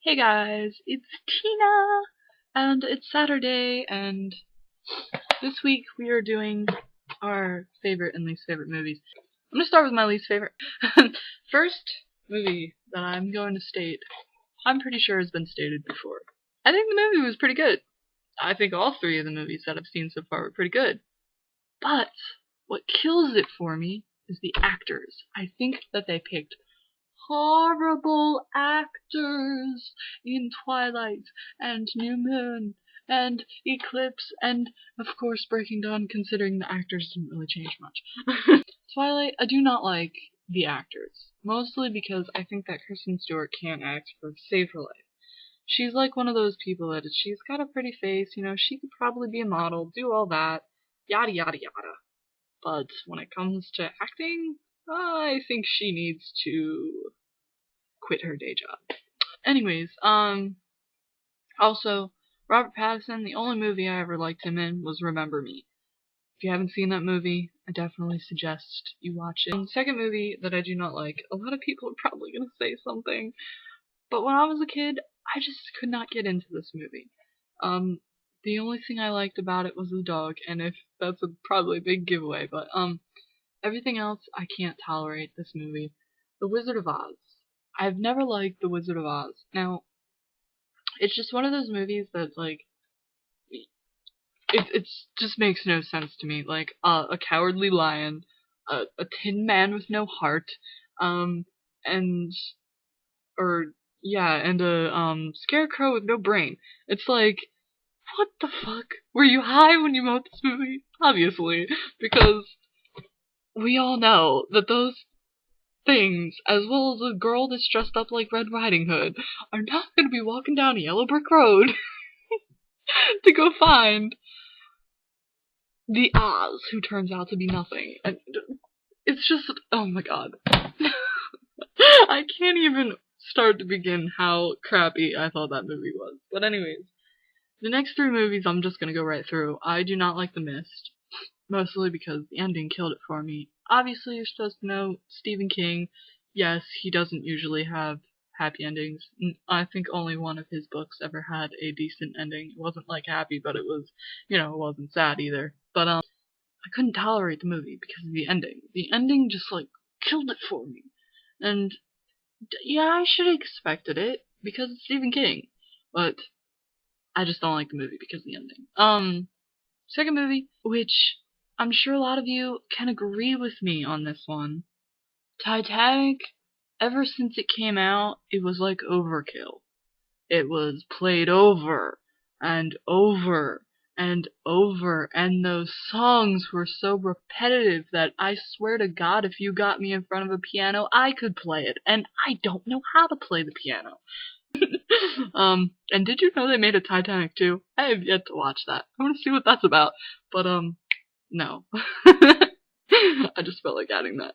Hey guys, it's Tina, and it's Saturday, and this week we are doing our favorite and least favorite movies. I'm gonna start with my least favorite. First movie that I'm going to state, I'm pretty sure has been stated before. I think the movie was pretty good. I think all three of the movies that I've seen so far were pretty good. But what kills it for me is the actors. I think that they picked horrible actors in Twilight and New Moon and Eclipse and of course Breaking Dawn, considering the actors didn't really change much. Twilight, I do not like the actors, mostly because I think that Kristen Stewart can't act for save her life. She's like one of those people that she's got a pretty face, she could probably be a model, do all that, yada yada yada. But when it comes to acting, I think she needs to quit her day job. Anyways, also, Robert Pattinson, the only movie I ever liked him in was Remember Me. If you haven't seen that movie, I definitely suggest you watch it. Second movie that I do not like, a lot of people are probably going to say something, but when I was a kid, I just could not get into this movie. The only thing I liked about it was the dog, and if that's probably a big giveaway, but everything else I can't tolerate this movie. The Wizard of Oz. I've never liked The Wizard of Oz. Now, it's just one of those movies that, like, it just makes no sense to me. Like, a cowardly lion, a tin man with no heart, and, and a, scarecrow with no brain. It's like, what the fuck? Were you high when you wrote this movie? Obviously, because we all know that those things, as well as a girl that's dressed up like Red Riding Hood, are not going to be walking down a yellow brick road to go find the Oz, who turns out to be nothing. And it's just, oh my god. I can't even start to begin how crappy I thought that movie was. But anyways, the next three movies I'm just going to go right through. I do not like The Mist, mostly because the ending killed it for me. Obviously, you're supposed to know Stephen King. Yes, he doesn't usually have happy endings. I think only one of his books ever had a decent ending. It wasn't like happy, but it was, it wasn't sad either. But I couldn't tolerate the movie because of the ending. The ending just like killed it for me. And yeah, I should have expected it because it's Stephen King. But I just don't like the movie because of the ending. Second movie, which I'm sure a lot of you can agree with me on this one. Titanic, ever since it came out, it was like overkill. It was played over and over and over, and those songs were so repetitive that I swear to God, if you got me in front of a piano, I could play it, and I don't know how to play the piano. And did you know they made a Titanic 2? I have yet to watch that. I want to see what that's about. But, no. I just felt like adding that.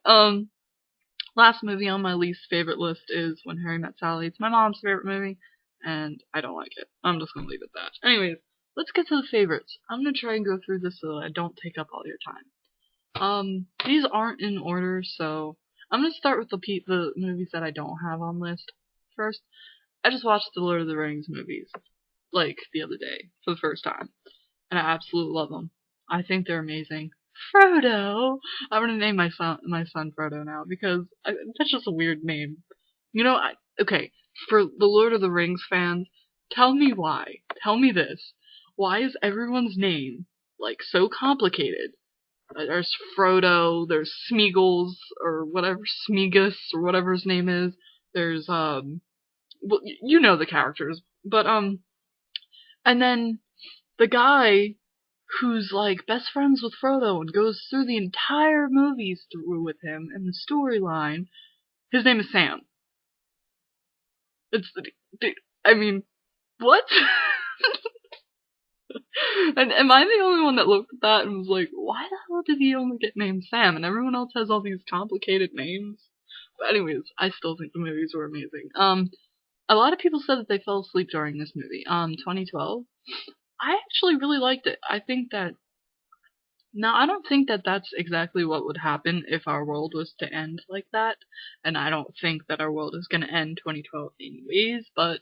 Last movie on my least favorite list is When Harry Met Sally. It's my mom's favorite movie, and I don't like it. I'm just gonna leave it at that. Anyways, let's get to the favorites. I'm gonna try and go through this so that I don't take up all your time. These aren't in order, so I'm gonna start with the movies that I don't have on list. First, I just watched the Lord of the Rings movies, like, the other day, for the first time, and I absolutely love them. I think they're amazing. Frodo! I'm gonna name my son Frodo now, because that's just a weird name. Okay, for the Lord of the Rings fans, tell me why. Tell me this. Why is everyone's name, like, so complicated? There's Frodo, there's Smeagol, or whatever, Smeagol, or whatever his name is. There's, well, you know the characters, but, and then the guy who's, like, best friends with Frodo and goes through the entire movies through with him and the storyline, his name is Sam. I mean, what? And am I the only one that looked at that and was like, why the hell did he only get named Sam? And everyone else has all these complicated names? But anyways, I still think the movies were amazing. A lot of people said that they fell asleep during this movie. 2012. I actually really liked it. I think that... Now, I don't think that that's exactly what would happen if our world was to end like that. And I don't think that our world is going to end 2012 anyways, but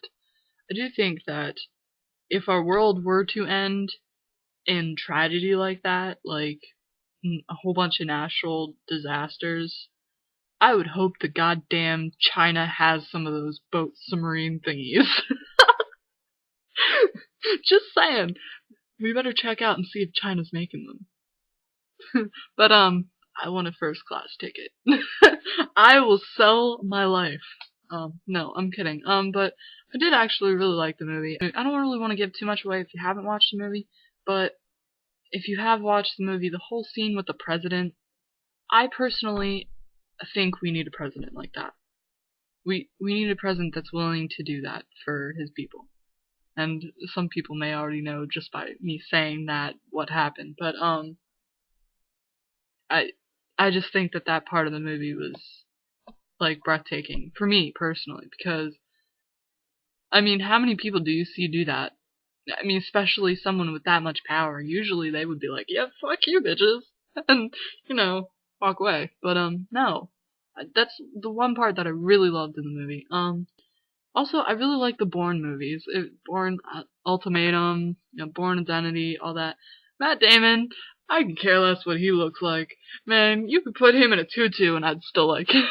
I do think that if our world were to end in tragedy like that, like a whole bunch of natural disasters, I would hope the goddamn China has some of those boat submarine thingies. Just saying. We better check out and see if China's making them. But I want a first class ticket. I will sell my life. No, I'm kidding. But I did actually really like the movie. I don't really want to give too much away if you haven't watched the movie, but if you have watched the movie, the whole scene with the president, I personally think we need a president like that. We need a president that's willing to do that for his people. And some people may already know just by me saying that what happened, but I just think that that part of the movie was like breathtaking for me personally, because I mean, how many people do you see do that? I mean, especially someone with that much power. Usually they would be like, "Yeah, fuck you, bitches," and walk away. But no, that's the one part that I really loved in the movie. Also, I really like the Bourne movies. Bourne Ultimatum, Bourne Identity, all that. Matt Damon, I can care less what he looks like. Man, you could put him in a tutu and I'd still like him.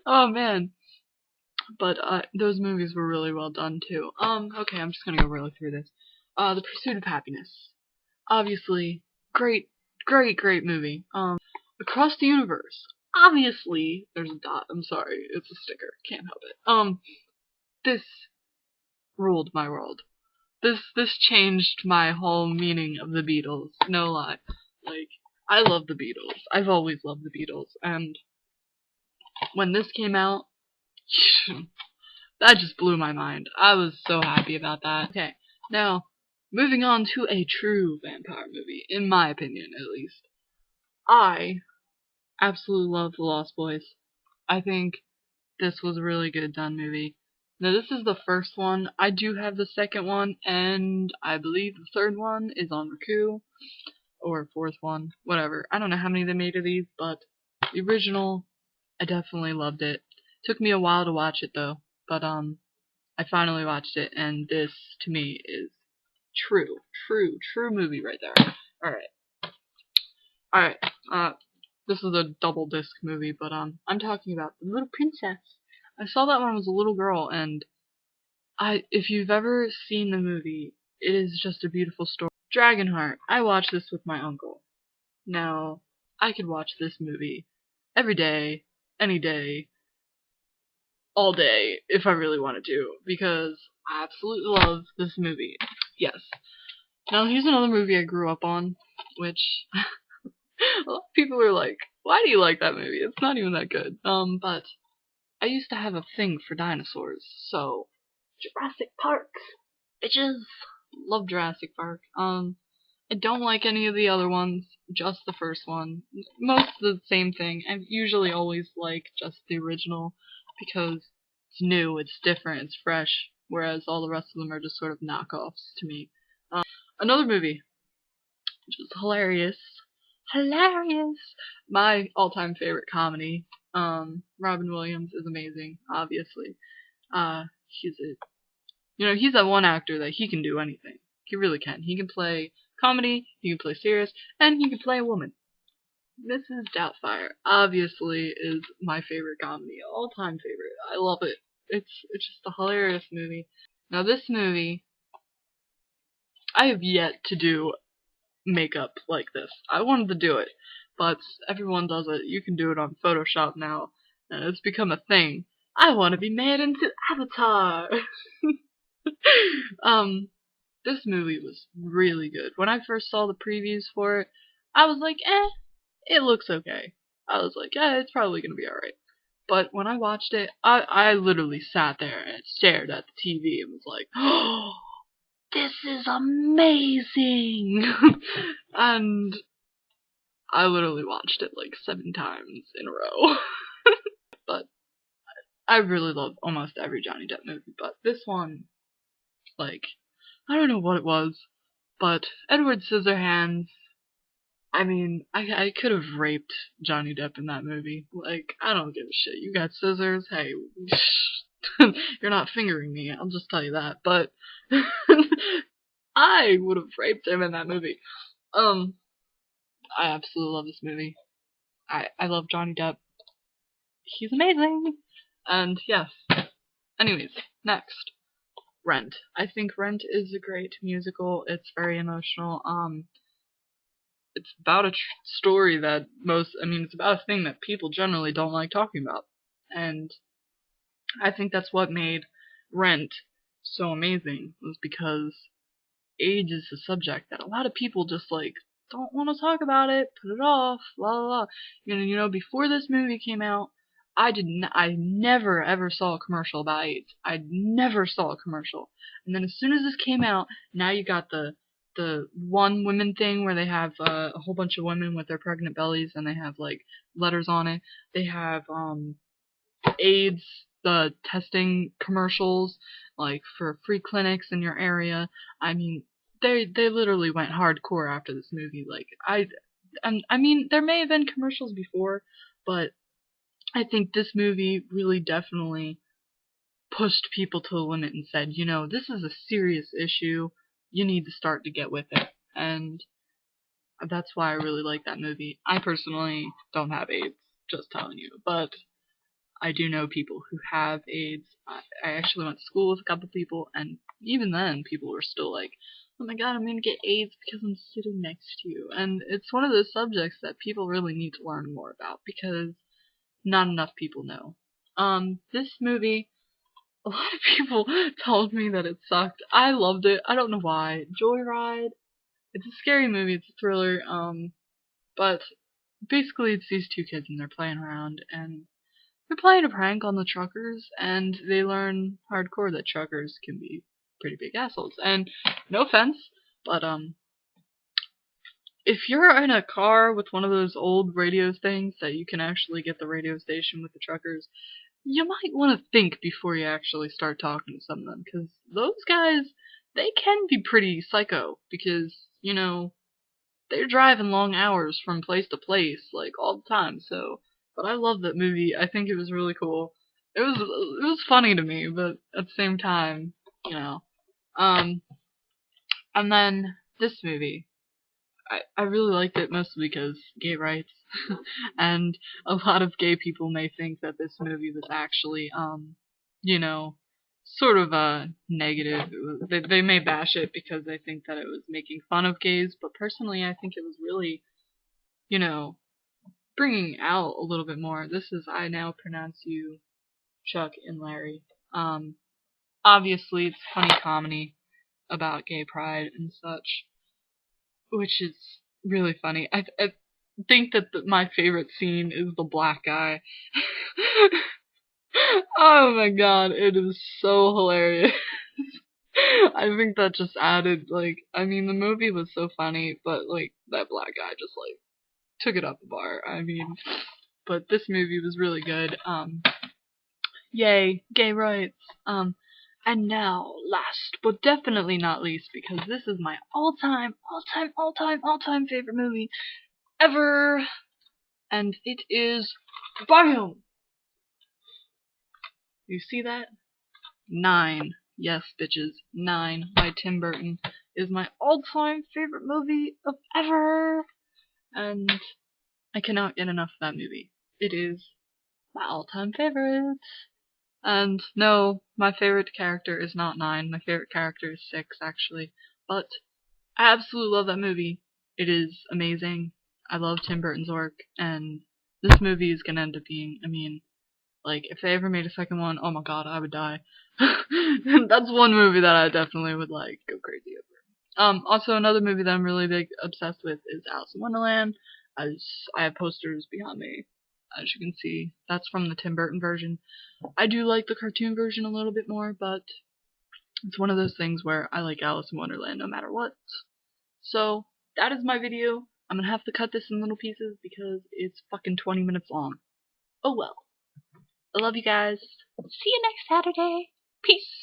Oh man. But those movies were really well done too. Okay, I'm just gonna go really through this. The Pursuit of Happiness. Obviously, great movie. Across the Universe. Obviously, there's a dot. I'm sorry, it's a sticker. Can't help it. This ruled my world. This changed my whole meaning of the Beatles. No lie. Like, I love the Beatles. I've always loved the Beatles, and when this came out, that just blew my mind. I was so happy about that. Okay, now, moving on to a true vampire movie, in my opinion, at least. I absolutely love The Lost Boys. I think this was a really good done movie. Now, this is the first one. I do have the second one, and I believe the third one is on Roku, or fourth one, whatever. I don't know how many they made of these, but the original, I definitely loved it. Took me a while to watch it though, but I finally watched it, and this to me is true movie right there. Alright. This is a double disc movie, but I'm talking about The Little Princess. I saw that when I was a little girl, and if you've ever seen the movie, it is just a beautiful story. Dragonheart. I watched this with my uncle. Now, I could watch this movie every day, any day, all day, if I really wanted to, because I absolutely love this movie. Yes. Now, here's another movie I grew up on, which a lot of people are like, why do you like that movie? It's not even that good. But I used to have a thing for dinosaurs, so Jurassic Park. Bitches. Love Jurassic Park. I don't like any of the other ones, just the first one. Most of the same thing. I usually always like just the original, because it's new, it's different, it's fresh, whereas all the rest of them are just sort of knockoffs to me. Another movie, which is hilarious. My all-time favorite comedy. Robin Williams is amazing, obviously. He's that one actor that he can do anything. He really can. He can play comedy, he can play serious, and he can play a woman. Mrs. Doubtfire, obviously, is my favorite comedy. All-time favorite. I love it. It's just a hilarious movie. Now, this movie, I have yet to do makeup like this. I wanted to do it, but everyone does it. You can do it on Photoshop now, and it's become a thing. I want to be made into Avatar! This movie was really good. When I first saw the previews for it, I was like, it looks okay. I was like, it's probably gonna be alright. But when I watched it, I literally sat there and stared at the TV and was like, oh, this is amazing! And I literally watched it like 7 times in a row. But I really love almost every Johnny Depp movie, but this one, like, I don't know what it was, but Edward Scissorhands, I mean, I could have raped Johnny Depp in that movie. Like, I don't give a shit. You got scissors, hey, you're not fingering me, I'll just tell you that. But I would have raped him in that movie. I absolutely love this movie. I love Johnny Depp. He's amazing. And yes. Anyways, next. Rent. I think Rent is a great musical. It's very emotional. It's about a story that it's about a thing that people generally don't like talking about. And I think that's what made Rent so amazing, was because age is a subject that a lot of people just like don't want to talk about it, put it off, blah blah blah. Before this movie came out, I never ever saw a commercial about AIDS. I never saw a commercial. And then as soon as this came out, now you got the one women thing where they have a whole bunch of women with their pregnant bellies and they have like letters on it. They have AIDS testing commercials like for free clinics in your area. I mean, they literally went hardcore after this movie. Like I mean, there may have been commercials before, but I think this movie really definitely pushed people to the limit and said, this is a serious issue. You need to start to get with it. And that's why I really like that movie. I personally don't have AIDS, just telling you, but I do know people who have AIDS. I actually went to school with a couple people, and even then, people were still like, oh my god, I'm gonna get AIDS because I'm sitting next to you. And it's one of those subjects that people really need to learn more about, because not enough people know. This movie, a lot of people told me that it sucked. I loved it. I don't know why. Joyride. It's a scary movie. It's a thriller. But basically it's these two kids and they're playing around and they're playing a prank on the truckers, and they learn hardcore that truckers can be pretty big assholes. And no offense, but if you're in a car with one of those old radio things that you can actually get the radio station with the truckers, you might want to think before you actually start talking to some of them, because those guys, they can be pretty psycho, because, they're driving long hours from place to place, like, all the time, so, but I love that movie. I think it was really cool. It was funny to me, but at the same time, and then this movie, I really liked it mostly because gay rights, and a lot of gay people may think that this movie was actually, sort of negative. They may bash it because they think that it was making fun of gays, but personally I think it was really, bringing out a little bit more. This is I Now Pronounce You, Chuck and Larry. Obviously it's funny comedy about gay pride and such, which is really funny. I think that my favorite scene is the black guy. Oh my god, it is so hilarious. I think that just added, the movie was so funny, but, that black guy just, took it up a bar. But this movie was really good. Yay, gay rights. And now, last but definitely not least, because this is my all-time favorite movie ever, and it is BAM! You see that? 9. Yes, bitches. 9 by Tim Burton is my all-time favorite movie of ever, and I cannot get enough of that movie. It is my all-time favorite. And no, my favorite character is not 9. My favorite character is 6, actually. But I absolutely love that movie. It is amazing. I love Tim Burton's work, and this movie is gonna end up being, if they ever made a second one, oh my god, I would die. That's one movie that I definitely would, go crazy over. Also another movie that I'm really obsessed with is Alice in Wonderland. I have posters behind me, as you can see. That's from the Tim Burton version. I do like the cartoon version a little bit more, but it's one of those things where I like Alice in Wonderland no matter what. So, that is my video. I'm gonna have to cut this in little pieces because it's fucking 20 minutes long. Oh well. I love you guys. See you next Saturday. Peace.